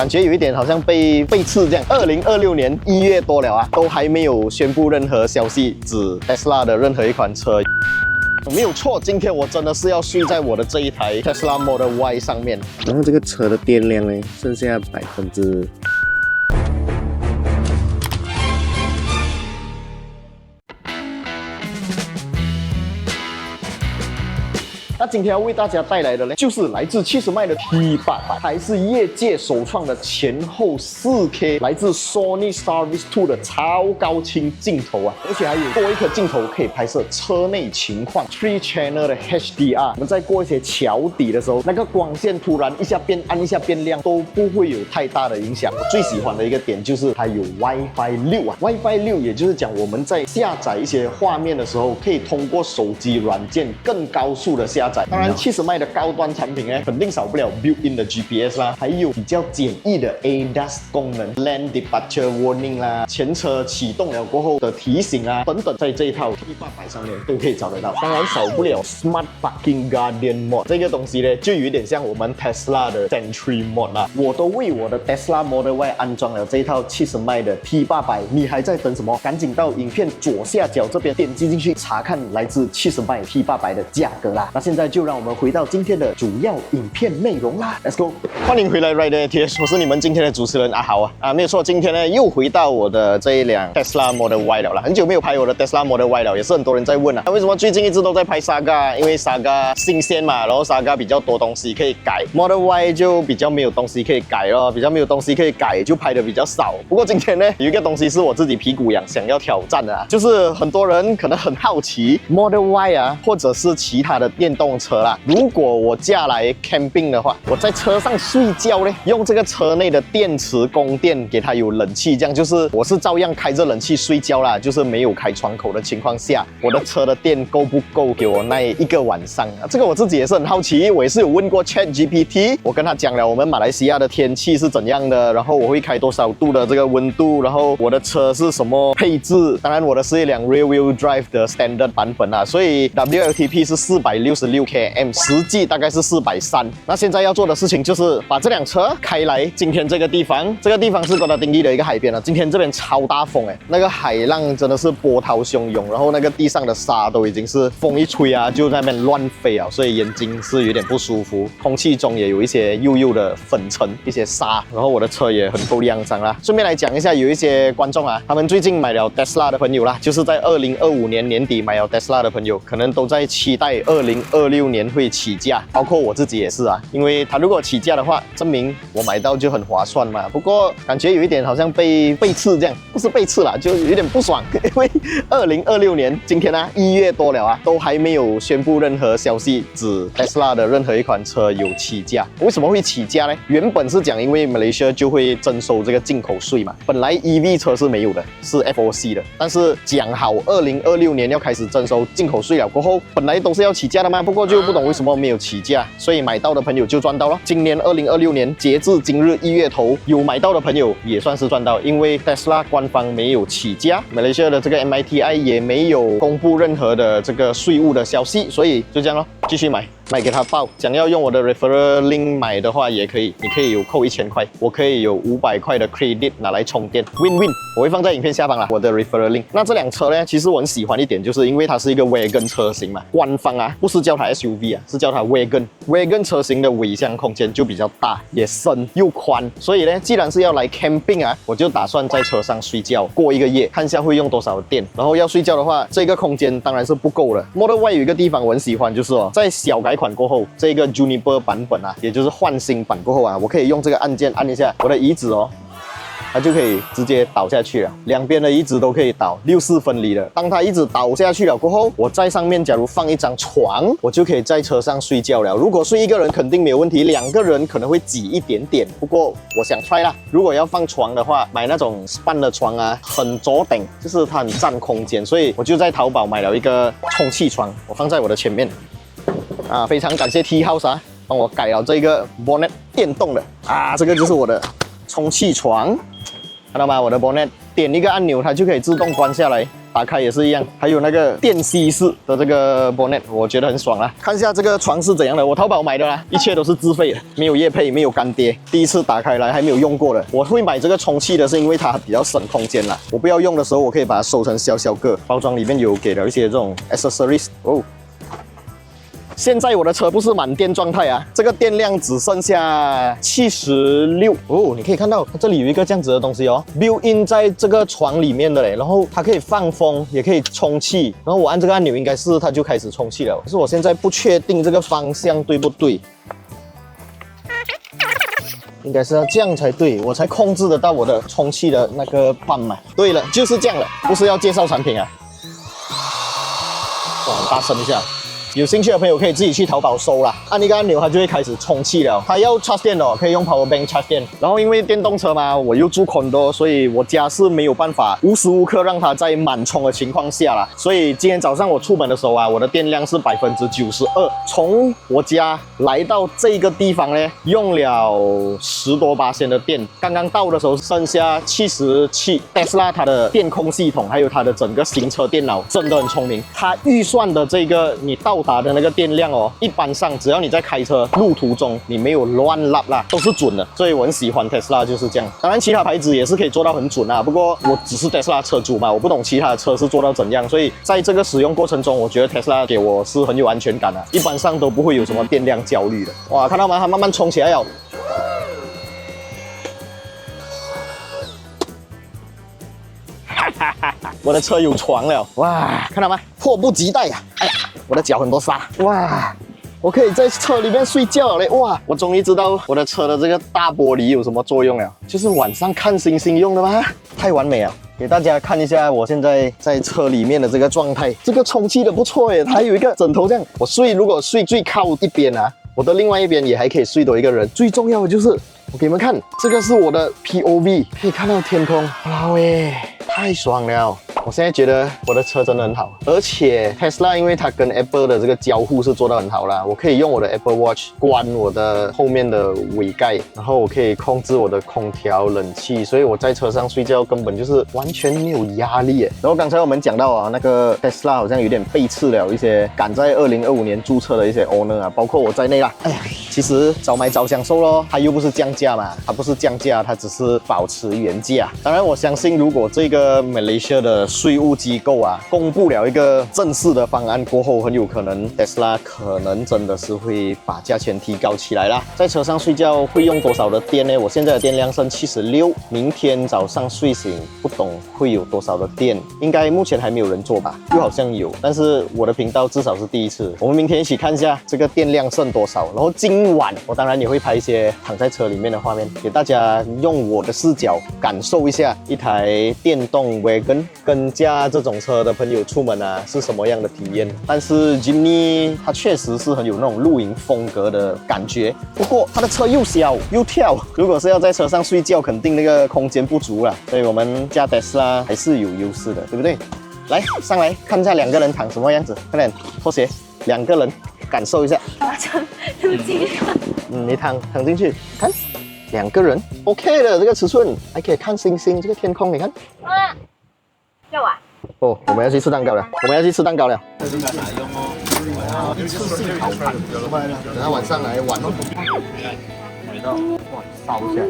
感觉有一点好像被刺这样。2026年1月多了啊，都还没有宣布任何消息指 Tesla 的任何一款车。没有错，今天我真的是要睡在我的这一台 Tesla Model Y 上面。然后这个车的电量呢，剩下%。那今天要为大家带来的呢，就是来自70迈的 T800，还是业界首创的前后4K，来自 Sony Starvis 2的超高清镜头啊，而且还有多一颗镜头可以拍摄车内情况，3 channel 的 HDR。我们在过一些桥底的时候，那个光线突然一下变暗一下变亮，都不会有太大的影响。我最喜欢的一个点就是它有 WiFi 6啊 ，WiFi 6也就是讲我们在下载一些画面的时候，可以通过手机软件更高速的下载。当然，70迈的高端产品呢，肯定少不了 built-in 的 GPS 啦，还有比较简易的 ADAS 功能 ，Lane Departure Warning 啦，前车启动了过后的提醒啊，等等，在这一套 T800上面都可以找得到。当然少不了 Smart Parking Guardian Mode 这个东西呢，就有点像我们 Tesla 的 Sentry Mode 啦。我都为我的 Tesla Model Y 安装了这一套70迈的 T800，你还在等什么？赶紧到影片左下角这边点击进去查看来自70迈 T800的价格啦。那现在就让我们回到今天的主要影片内容啦 ，Let's go！ 欢迎回来 Rider TS， 我是你们今天的主持人阿豪啊，没有错，今天呢又回到我的这一辆 Tesla Model Y 了啦，很久没有拍我的 Tesla Model Y 了，也是很多人在问啊，为什么最近一直都在拍 Saga？ 因为 Saga 新鲜嘛，然后 Saga 比较多东西可以改 ，Model Y 就比较没有东西可以改咯，比较没有东西可以改，就拍的比较少。不过今天呢，有一个东西是我自己屁股痒，想要挑战的啊，就是很多人可能很好奇 Model Y 啊，或者是其他的电动车啦。如果我驾来 camping 的话，我在车上睡觉呢，用这个车内的电池供电给它有冷气，这样就是我是照样开着冷气睡觉啦，就是没有开窗口的情况下，我的车的电够不够给我那一个晚上啊？这个我自己也是很好奇，我也是有问过 ChatGPT， 我跟他讲了我们马来西亚的天气是怎样的，然后我会开多少度的这个温度，然后我的车是什么配置，当然我的是一辆 Rear Wheel Drive 的 Standard 版本啊，所以 WLTP 是466 km， 实际大概是430。那现在要做的事情就是把这辆车开来今天这个地方，这个地方是哥打丁地的一个海边啊。今天这边超大风哎，那个海浪真的是波涛汹涌，然后那个地上的沙都已经是风一吹啊，就在那边乱飞啊，所以眼睛是有点不舒服。空气中也有一些幼幼的粉尘，一些沙，然后我的车也很够肮脏啦。顺便来讲一下，有一些观众啊，他们最近买了 Tesla 的朋友啦，就是在2025年年底买了 Tesla 的朋友，可能都在期待2026年会起价，包括我自己也是啊，因为他如果起价的话，证明我买到就很划算嘛。不过感觉有一点好像被刺这样，不是被刺啦，就有点不爽，因为2026年今天啊1月多了啊，都还没有宣布任何消息指 Tesla 的任何一款车有起价。为什么会起价呢？原本是讲因为马来西亚就会征收这个进口税嘛，本来 EV 车是没有的，是 FOC 的，但是讲好2026年要开始征收进口税了过后，本来都是要起价的嘛，不过就不懂为什么没有起价，所以买到的朋友就赚到了。今年2026年截至今日1月头，有买到的朋友也算是赚到，因为 Tesla 官方没有起价，马来西亚的这个 MITI 也没有公布任何的这个税务的消息，所以就这样咯，继续买给他报。想要用我的 referral link 买的话也可以，你可以有扣1000块，我可以有500块的 credit 拿来充电 ，win win。我会放在影片下方啦，我的 referral link。那这辆车呢，其实我很喜欢一点，就是因为它是一个 wagon 车型嘛，官方啊不是叫它 SUV 啊，是叫它 wagon。wagon 车型的尾箱空间就比较大，也深又宽，所以呢，既然是要来 camping 啊，我就打算在车上睡觉过1个月，看一下会用多少电。然后要睡觉的话，这个空间当然是不够了。Model Y 有一个地方我很喜欢，就是在小改款过后，这个 Juniper 版本啊，也就是换新版过后啊，我可以用这个按键按一下我的椅子哦，它就可以直接倒下去了，两边的椅子都可以倒，6/4分离的。当它一直倒下去了过后，我在上面假如放一张床，我就可以在车上睡觉了。如果睡1个人肯定没有问题，2个人可能会挤一点点。不过我想 try 啦，如果要放床的话，买那种 span 的床啊，很着顶，就是它很占空间，所以我就在淘宝买了一个充气床，我放在我的前面。啊，非常感谢 T House 啊，帮我改了这个 bonnet 电动的啊，这个就是我的充气床，看到吗？我的 bonnet 点一个按钮，它就可以自动关下来，打开也是一样，还有那个电吸式的这个 bonnet， 我觉得很爽啊。看一下这个床是怎样的，我淘宝买的啦，一切都是自费的，没有业配，没有干爹，第一次打开来还没有用过的。我会买这个充气的，是因为它比较省空间啦，我不要用的时候，我可以把它收成小小个。包装里面有给了一些这种 accessories 哦。现在我的车不是满电状态啊，这个电量只剩下76哦。你可以看到它这里有一个这样子的东西哦 ，built in 在这个床里面的嘞，然后它可以放风，也可以充气。然后我按这个按钮，应该是它就开始充气了。可是我现在不确定这个方向对不对，应该是要这样才对，我才控制得到我的充气的那个棒嘛。对了，就是这样了，不是要介绍产品啊。哇，很大声一下。有兴趣的朋友可以自己去淘宝搜啦，按一个按钮它就会开始充气了。它要插电哦，可以用 power bank 插电。然后因为电动车嘛，我又住 condo， 所以我家是没有办法无时无刻让它在满充的情况下啦。所以今天早上我出门的时候啊，我的电量是92%。从我家来到这个地方呢，用了10多%的电。刚刚到的时候剩下77。Tesla 它的电控系统还有它的整个行车电脑真的很聪明，它预算的这个你到达的那个电量哦，一般上只要你在开车路途中你没有乱拉啦，都是准的。所以我很喜欢 Tesla 就是这样。当然其他牌子也是可以做到很准啊，不过我只是 Tesla 车主嘛，我不懂其他的车是做到怎样。所以在这个使用过程中，我觉得 Tesla 给我是很有安全感的，一般上都不会有什么电量焦虑的。哇，看到吗？它慢慢冲起来了。我的车有床了，哇，看到吗？迫不及待呀！哎呀，我的脚很多沙，哇，我可以在车里面睡觉了嘞！哇，我终于知道我的车的这个大玻璃有什么作用了，就是晚上看星星用的吗？太完美了！给大家看一下我现在在车里面的这个状态，这个充气的不错耶，还有一个枕头这样，我如果睡最靠一边啊，我的另外一边也还可以睡多一个人。最重要的就是，我给你们看，这个是我的 POV， 可以看到天空，哇喂，太爽了！我现在觉得我的车真的很好，而且 Tesla 因为它跟 Apple 的这个交互是做得很好啦，我可以用我的 Apple Watch 关我的后面的尾盖，然后我可以控制我的空调、冷气，所以我在车上睡觉根本就是完全没有压力耶。然后刚才我们讲到啊，那个 Tesla 好像有点背刺了一些赶在2025年注册的一些 owner 啊，包括我在内啦。哎呀，其实早买早享受咯，它又不是降价嘛，它不是降价，它只是保持原价。当然，我相信如果这个 Malaysia 的税务机构啊公布了一个正式的方案过后，很有可能 Tesla 可能真的是会把价钱提高起来啦。在车上睡觉会用多少的电呢？我现在的电量剩76，明天早上睡醒不懂会有多少的电，应该目前还没有人做吧？又好像有，但是我的频道至少是第一次。我们明天一起看一下这个电量剩多少，然后今晚我当然也会拍一些躺在车里面的画面，给大家用我的视角感受一下一台电动 wagon 跟驾这种车的朋友出门啊是什么样的体验。但是 Jimny 它确实是很有那种露营风格的感觉，不过它的车又小又跳，如果是要在车上睡觉，肯定那个空间不足了。所以我们驾 Tesla 还是有优势的，对不对？来，上来看一下两个人躺什么样子，快点脱鞋，两个人感受一下。你躺进去，看，两个人 OK 的这个尺寸，还可以看星星，这个天空你看。要啊！哦，我们要去吃蛋糕了，我们要去吃蛋糕了。一次性好看，等下晚上来玩哦。哇，烧起来。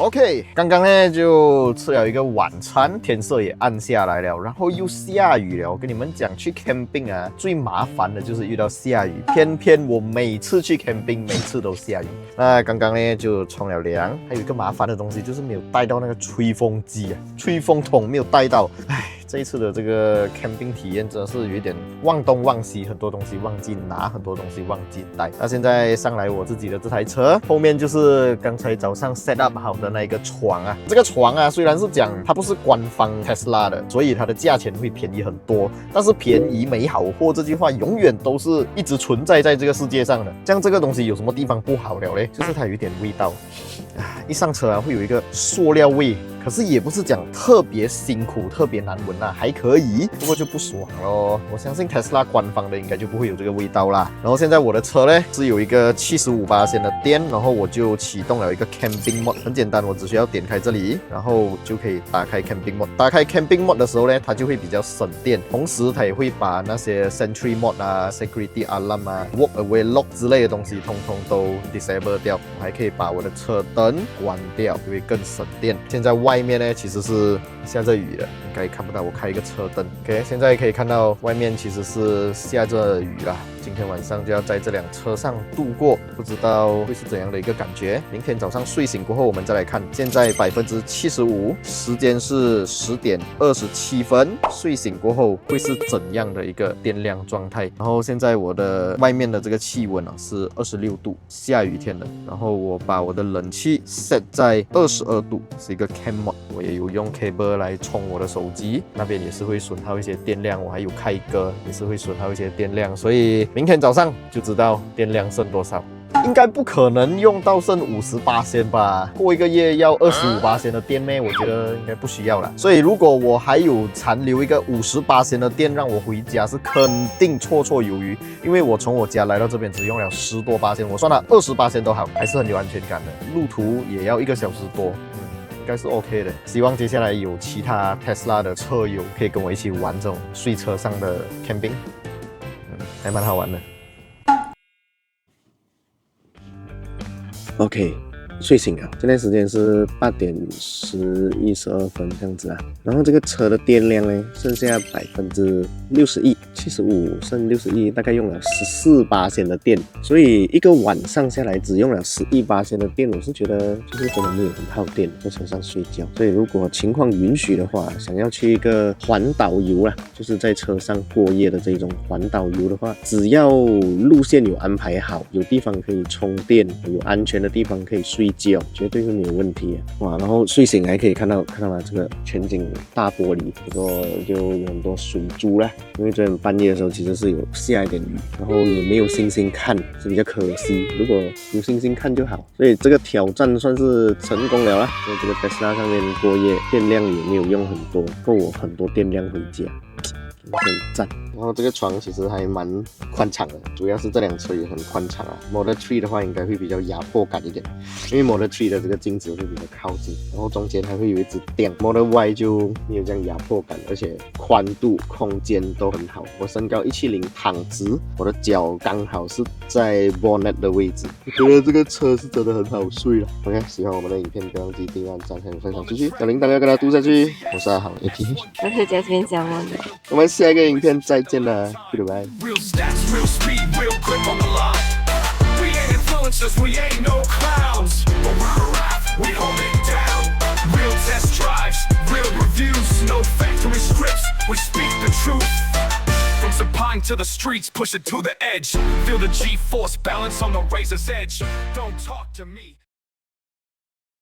OK， 刚刚呢就吃了一个晚餐，天色也暗下来了，然后又下雨了。我跟你们讲，去 camping 啊，最麻烦的就是遇到下雨，偏偏我每次去 camping， 每次都下雨。那刚刚呢就冲了凉，还有一个麻烦的东西就是没有带到那个吹风机啊，吹风筒没有带到，唉。这一次的这个 camping 体验真的是有一点忘东忘西，很多东西忘记拿，很多东西忘记带。那现在上来我自己的这台车，后面就是刚才早上 set up 好的那一个床啊。这个床啊，虽然是讲它不是官方 Tesla 的，所以它的价钱会便宜很多，但是便宜没好货这句话永远都是一直存在在这个世界上的。像这个东西有什么地方不好了嘞？就是它有一点味道，一上车啊会有一个塑料味。可是也不是讲特别辛苦、特别难闻啦，还可以，不过就不爽咯。我相信 Tesla 官方的应该就不会有这个味道啦。然后现在我的车呢是有一个75%的电，然后我就启动了一个 Camping Mode， 很简单，我只需要点开这里，然后就可以打开 Camping Mode。打开 Camping Mode 的时候呢，它就会比较省电，同时它也会把那些 Sentry Mode 啊、Security Alarm 啊、Walk Away Lock 之类的东西通通都 disable 掉，我还可以把我的车灯关掉，就会更省电。现在外面呢其实是下着雨的，应该看不到我开一个车灯。OK， 现在可以看到外面其实是下着雨啦。今天晚上就要在这辆车上度过，不知道会是怎样的一个感觉。明天早上睡醒过后，我们再来看。现在75%，时间是10点27分，睡醒过后会是怎样的一个电量状态？然后现在我的外面的这个气温啊是26度，下雨天了。然后我把我的冷气 set 在22度，是一个 Cam Mode。我也有用 cable 来充我的手机，那边也是会损耗一些电量。我还有开歌，也是会损耗一些电量，所以明天早上就知道电量剩多少。应该不可能用到剩58%吧？过一个月要25%的电咩？我觉得应该不需要了。所以如果我还有残留一个58%的电让我回家，是肯定绰绰有余。因为我从我家来到这边只用了10多%，我算了20%都好，还是很有安全感的。路途也要1个小时多。应该是 OK 的，希望接下来有其他 Tesla 的车友可以跟我一起玩这种睡车上的 camping，还蛮好玩的。OK， 睡醒了，现在时间是8点11、12分这样子啊。然后这个车的电量呢，剩下61%，75剩61%，大概用了14%的电，所以一个晚上下来只用了11%的电，我是觉得就是真的没有很耗电，在车上睡觉。所以如果情况允许的话，想要去一个环岛游啦，就是在车上过夜的这种环岛游的话，只要路线有安排好，有地方可以充电，有安全的地方可以睡觉，绝对是没有问题的。哇，然后睡醒还可以看到吗？这个全景大玻璃，不过就有很多水珠啦，因为昨天半夜的时候其实是有下一点雨，然后也没有星星看，是比较可惜。如果有星星看就好，所以这个挑战算是成功了啦。在这个 Tesla 上面过夜，电量也没有用很多，够我很多电量回家。很赞，然后这个床其实还蛮宽敞的，主要是这辆车也很宽敞啊。Model 3的话应该会比较压迫感一点，因为 Model 3的这个镜子会比较靠近，然后中间还会有一支垫。Model Y 就没有这样压迫感，而且宽度、空间都很好。我身高170，躺直，我的脚刚好是在 bonnet 的位置，我觉得这个车是真的很好睡了。OK， 喜欢我们的影片，不要忘记订阅、按赞还有分享出去，小铃铛要跟它嘟下去。我是阿豪 AP， 我是 Jasmine 小莫的。我们下一个影片再见了 ，Goodbye。Real stats, real speed, real grip on the line. We ain't influencers, we ain't no clowns. But we're alive, we hold it down. Real test drives, real reviews, no factory scripts, we speak the truth. From Sapine to the streets, push it to the edge. Feel the G-force balance on the razor's edge. Don't talk to me.